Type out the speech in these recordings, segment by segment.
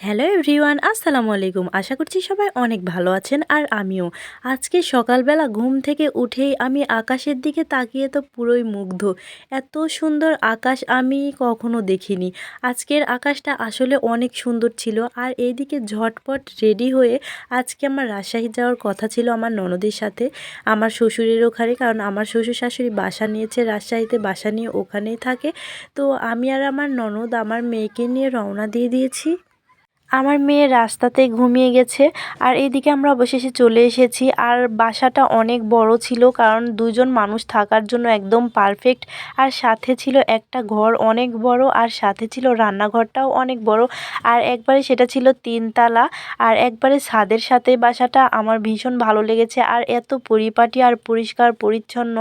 Hello everyone, আসসালামু আলাইকুম। আশা করছি সবাই অনেক ভালো আছেন আর আমিও। আজকে সকালবেলা ঘুম থেকে উঠেই আমি আকাশের দিকে তাকিয়ে তো পুরোই মুগ্ধ। এত সুন্দর আকাশ আমি কখনো দেখিনি। আজকের আকাশটা আসলে অনেক সুন্দর ছিল। আর এইদিকে ঝটপট রেডি হয়ে আজকে আমার রাজশাহী যাওয়ার কথা ছিল আমার ননদের সাথে, আমার শ্বশুরের ওখানে, কারণ আমার শ্বশুর শাশুড়ি বাসা নিয়েছে রাজশাহীতে, বাসা নিয়ে ওখানেই থাকে। তো আমি আর আমার ননদ আমার মেয়েকে নিয়ে রওনা দিয়ে দিয়েছি। আমার মেয়ে রাস্তাতে ঘুমিয়ে গেছে আর এদিকে আমরা অবশেষে চলে এসেছি। আর বাসাটা অনেক বড় ছিল, কারণ দুজন মানুষ থাকার জন্য একদম পারফেক্ট। আর সাথে ছিল একটা ঘর অনেক বড়, আর সাথে ছিল রান্নাঘরটাও অনেক বড়। আর একবারে সেটা ছিল 3 তলা, আর একবারে ছাদের সাথে বাসাটা। আমার ভীষণ ভালো লেগেছে, আর এত পরিপাটি আর পরিষ্কার পরিচ্ছন্ন,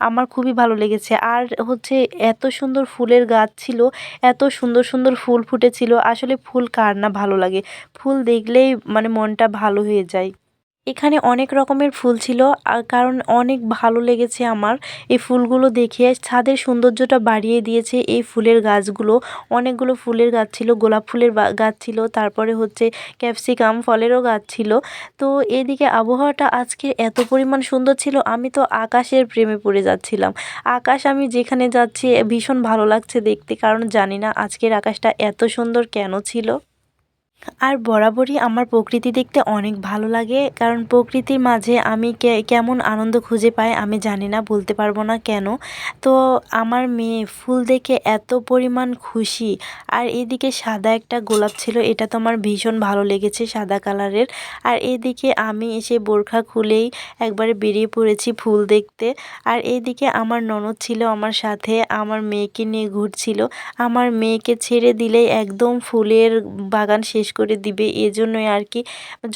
আমার খুবই ভালো লেগেছে। আর হচ্ছে এত সুন্দর ফুলের গাছ ছিল, এত সুন্দর সুন্দর ফুল ফুটেছিল। আসলে ফুল কার না ভালো লাগে, ফুল দেখলেই মানে মনটা ভালো হয়ে যায়। এখানে অনেক রকমের ফুল ছিল, আর কারণ অনেক ভালো লেগেছে আমার এই ফুলগুলো দেখে। ছাদের সৌন্দর্যটা বাড়িয়ে দিয়েছে এই ফুলের গাছগুলো। অনেকগুলো ফুলের গাছ ছিল, গোলাপ ফুলের গাছ ছিল, তারপরে হচ্ছে ক্যাপসিকাম ফলেরও গাছ ছিল। তো এদিকে আবহাওয়াটা আজকে এত পরিমাণ সুন্দর ছিল, আমি তো আকাশের প্রেমে পড়ে যাচ্ছিলাম। আকাশ আমি যেখানে যাচ্ছি ভীষণ ভালো লাগছে দেখতে, কারণ জানি না আজকের আকাশটা এত সুন্দর কেন ছিল। আর বরাবরই আমার প্রকৃতি দেখতে অনেক ভালো লাগে, কারণ প্রকৃতির মাঝে আমি কেমন আনন্দ খুঁজে পাই আমি জানি না, বলতে পারবো না কেন। তো আমার মেয়ে ফুল দেখে এত পরিমাণ খুশি। আর এদিকে সাদা একটা গোলাপ ছিল, এটা তো আমার ভীষণ ভালো লেগেছে, সাদা কালারের। আর এদিকে আমি এসে বোরখা খুলেই একবারে বেরিয়ে পড়েছি ফুল দেখতে। আর এদিকে আমার ননদ ছিল আমার সাথে, আমার মেয়েকে নিয়ে ঘুরছিল। আমার মেয়েকে ছেড়ে দিলেই একদম ফুলের বাগান শেষ করে দিবে, এজন্যই আর কি।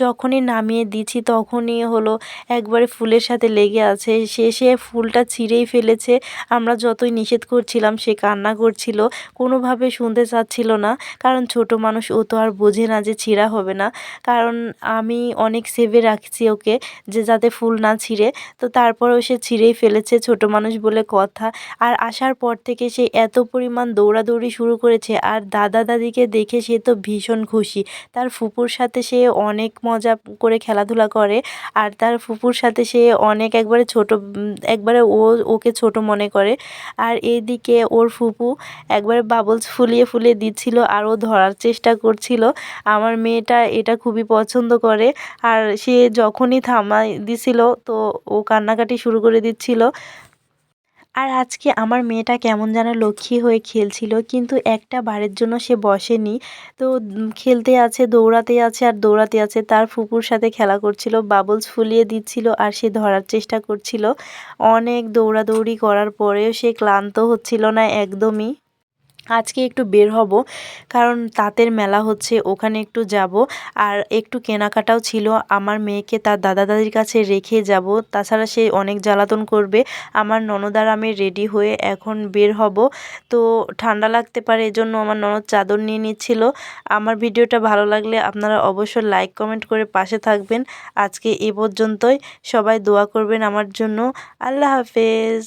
যখনই নামিয়ে দিচ্ছি তখনই হলো একবারে ফুলের সাথে লেগে আছে, সে ফুলটা ছিঁড়েই ফেলেছে। আমরা যতই নিষেধ করছিলাম সে কান্না করছিল, কোনোভাবে শুনতে চাচ্ছিল না। কারণ ছোট মানুষ, ও তো আর বোঝে না যে ছিঁড়া হবে না। কারণ আমি অনেক সেভে রাখছি ওকে, যে যাতে ফুল না ছিঁড়ে। তো তারপরেও সে ছিঁড়েই ফেলেছে, ছোট মানুষ বলে কথা। আর আসার পর থেকে সে এত পরিমাণ দৌড়াদৌড়ি শুরু করেছে, আর দাদা দাদিকে দেখে সে তো ভীষণ খুশি। তার ফুপুর সাথে সে অনেক মজা করে খেলাধুলা করে, আর তার ফুপুর সাথে সে অনেক একবারে ছোট, একবারে ওকে ছোট মনে করে। আর এইদিকে ওর ফুপু একবারে বাবলস ফুলিয়ে ফুলিয়ে দিচ্ছিল, আর ও ধরার চেষ্টা করছিল। আমার মেয়েটা এটা খুবই পছন্দ করে, আর সে যখনই থামাই দিছিল তো ও কান্নাকাটি শুরু করে দিচ্ছিল। আর আজকে আমার মেয়েটা কেমন যেন লক্ষ্মী হয়ে খেলছিল, কিন্তু একটা বারের জন্য সে বসেনি। তো খেলতে আছে, দৌড়াতে আছে আর দৌড়াতে আছে, তার ফুপুর সাথে খেলা করছিল, বাবলস ফুলিয়ে দিচ্ছিল, আর সে ধরার চেষ্টা করছিল। অনেক দৌড়াদৌড়ি করার পরেও সে ক্লান্ত হচ্ছিল না একদমই। আজকে একটু বের হব, কারণ তাঁতের মেলা হচ্ছে, ওখানে একটু যাব। আর একটু কেনাকাটাও ছিল, আমার মেয়েকে তার দাদা দাদির কাছে রেখে যাব, তাছাড়া সে অনেক জ্বালাতন করবে। আমার ননদ আর আমি রেডি হয়ে এখন বের হব। তো ঠান্ডা লাগতে পারে, এজন্য আমার ননদ চাদর নিয়ে নিচ্ছিল। আমার ভিডিওটা ভালো লাগলে আপনারা অবশ্যই লাইক কমেন্ট করে পাশে থাকবেন। আজকে এ পর্যন্তই, সবাই দোয়া করবেন আমার জন্য। আল্লাহ হাফেজ।